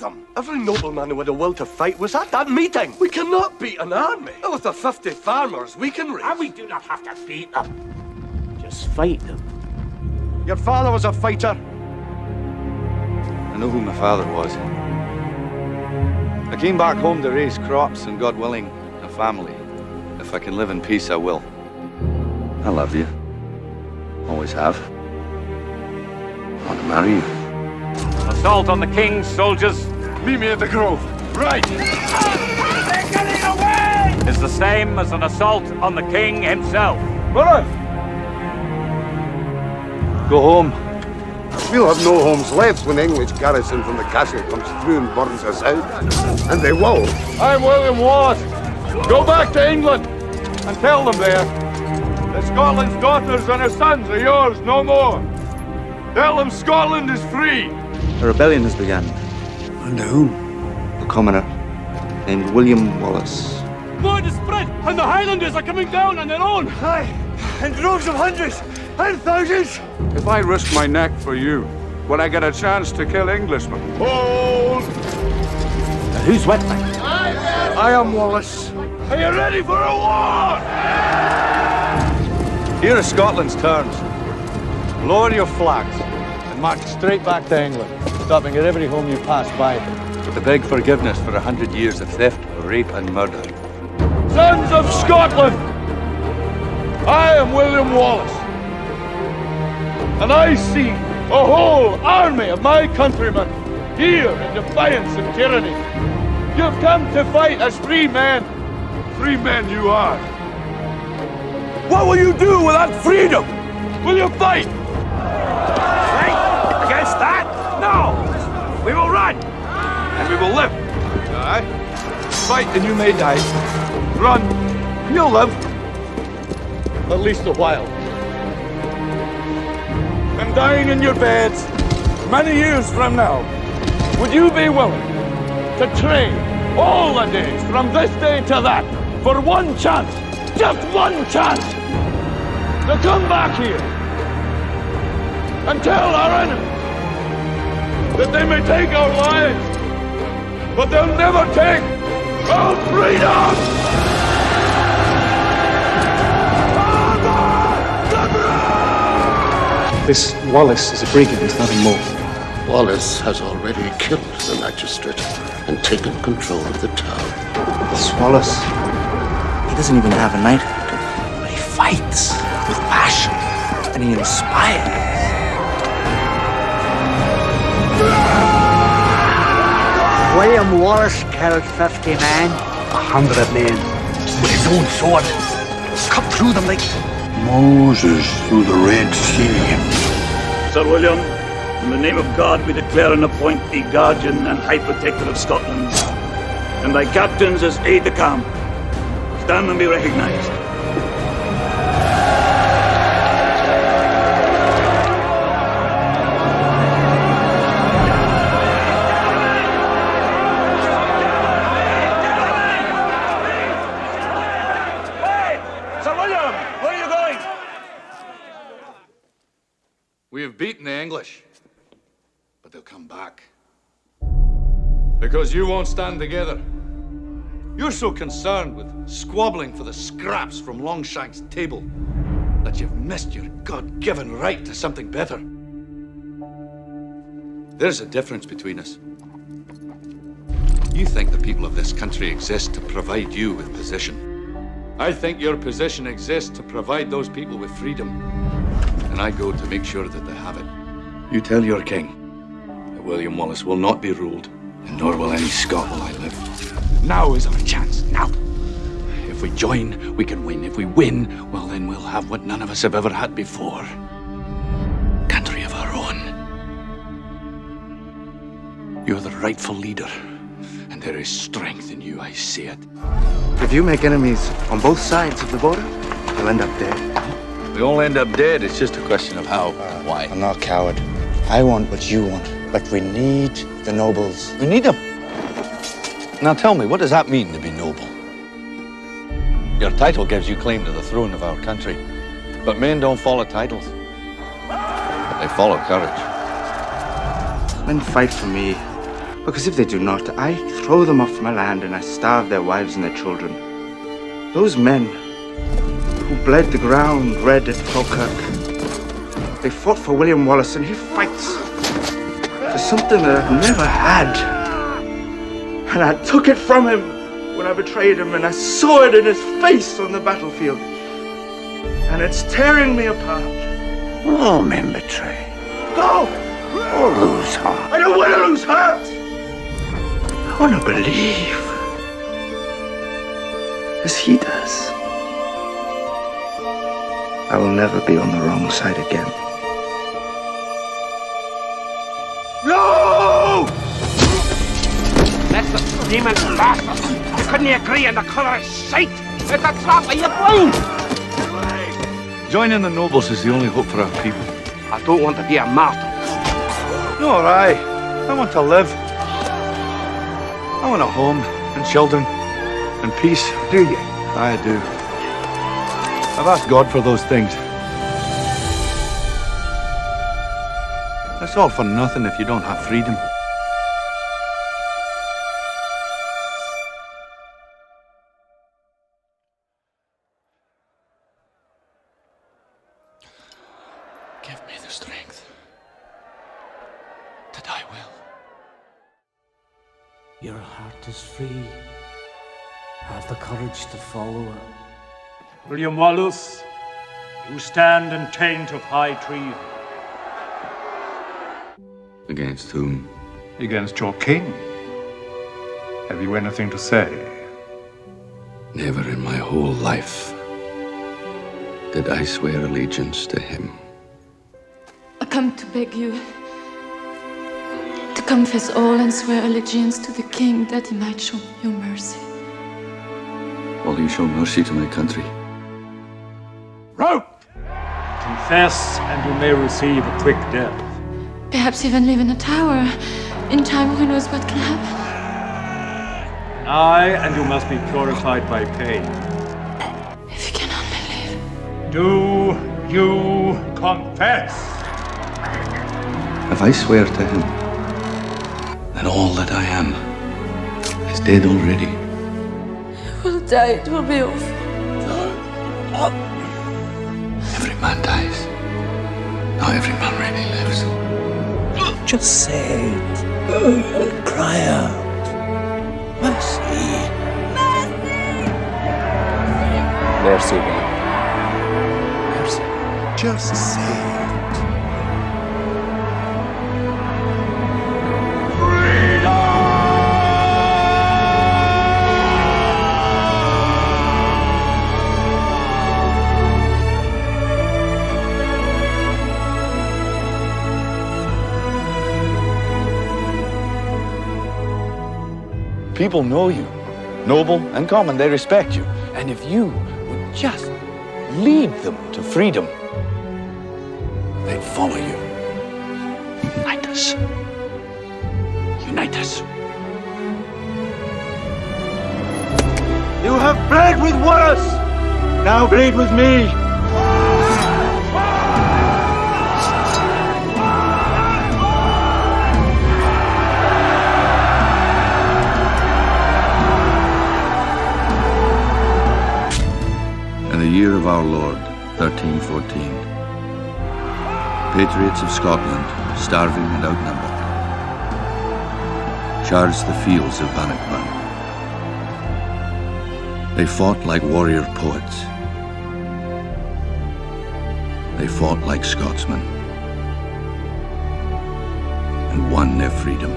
them. Every nobleman with a will to fight was at that meeting. We cannot beat an army. With the 50 farmers we can raise. And we do not have to beat them. Just fight them. Your father was a fighter. I know who my father was. I came back home to raise crops and, God willing, a family. If I can live in peace, I will. I love you. Always have. I want to marry you. Assault on the king's soldiers. Meet me at the grove. Right. They're getting away! Is the same as an assault on the king himself. Run! Go home. We'll have no homes left when the English garrison from the castle comes through and burns us out. And they will. I'm William Wallace. Go back to England and tell them there that Scotland's daughters and her sons are yours no more. Tell them Scotland is free. A rebellion has begun. Under whom? A commoner named William Wallace. Word is spread, and the Highlanders are coming down on their own. Aye, in droves of hundreds and thousands. If I risk my neck for you, will I get a chance to kill Englishmen? Hold! Now who's with me? I am Wallace. Are you ready for a war? Here are Scotland's terms. Lower your flags and march straight back to England, stopping at every home you pass by, to beg forgiveness for 100 years of theft, rape, and murder. Sons of Scotland! I am William Wallace, and I see a whole army of my countrymen here in defiance of tyranny. You've come to fight as free men. Free men you are. What will you do with that freedom? Will you fight? Fight? Against that? No! We will run! And we will live. Aye. Fight and you may die. Run and you'll live. At least a while. And dying in your beds many years from now, would you be willing to trade all the days from this day to that for one chance, just one chance, to come back here and tell our enemies that they may take our lives, but they'll never take our freedom! This Wallace is a brigand, nothing more. Wallace has already killed the magistrate and taken control of the town. This Wallace, he doesn't even have a knighthood. But he fights with passion, and he inspires. William Wallace killed 50 men. 100 men. With his own sword. Cut through them like Moses through the Red Sea. Sir William, in the name of God, we declare and appoint thee guardian and high protector of Scotland, and thy captains as aide-de-camp. Stand and be recognised. Sir William, where are you going? We have beaten the English, but they'll come back. Because you won't stand together. You're so concerned with squabbling for the scraps from Longshank's table that you've missed your God-given right to something better. There's a difference between us. You think the people of this country exist to provide you with position. I think your position exists to provide those people with freedom. And I go to make sure that they have it. You tell your king that William Wallace will not be ruled, and nor will any Scot while I live. Now is our chance, now. If we join, we can win. If we win, well then we'll have what none of us have ever had before. Country of our own. You're the rightful leader, and there is strength in you, I see it. If you make enemies on both sides of the border, you'll end up dead. We all end up dead, it's just a question of how, why. I'm not a coward. I want what you want, but we need the nobles. We need them. Now tell me, what does that mean to be noble? Your title gives you claim to the throne of our country, but men don't follow titles. They follow courage. Men fight for me Because if they do not, I throw them off my land and I starve their wives and their children. Those men who bled the ground red at Falkirk, they fought for William Wallace, and he fights for something that I've never had. And I took it from him when I betrayed him, and I saw it in his face on the battlefield. And it's tearing me apart. All men betray. Go! Or lose heart. I don't want to lose heart! I want to believe. As he does. I will never be on the wrong side again. No! That's the screaming bastard! You couldn't agree on the colour of shite! It's a trap, are you blind? Joining the nobles is the only hope for our people. I don't want to be a martyr. Nor I. I want to live. I want a home and children and peace. Do you? I do. I've asked God for those things. It's all for nothing if you don't have freedom. Give me the strength that I will. Your heart is free. Have the courage to follow it. William Wallace, you stand in taint of high treason. Against whom? Against your king. Have you anything to say? Never in my whole life did I swear allegiance to him. I come to beg you to confess all and swear allegiance to the king, that he might show you mercy. Will you show mercy to my country? Rope! Confess, and you may receive a quick death. Perhaps even live in a tower. In time, who knows what can happen? Aye, and you must be purified by pain. If you can only live. Do you confess? If I swear to him, then all that I am is dead already. You will die, it will be over. Every man dies. Not every man really lives. Just say it. Cry out. Mercy. Mercy, God. Mercy. Just say it. People know you. Noble and common, they respect you. And if you would just lead them to freedom, they'd follow you. Unite us. Unite us. You have bled with Wallace. Now bleed with me. In the year of our Lord, 1314, patriots of Scotland, starving and outnumbered, charged the fields of Bannockburn. They fought like warrior poets. They fought like Scotsmen, and won their freedom.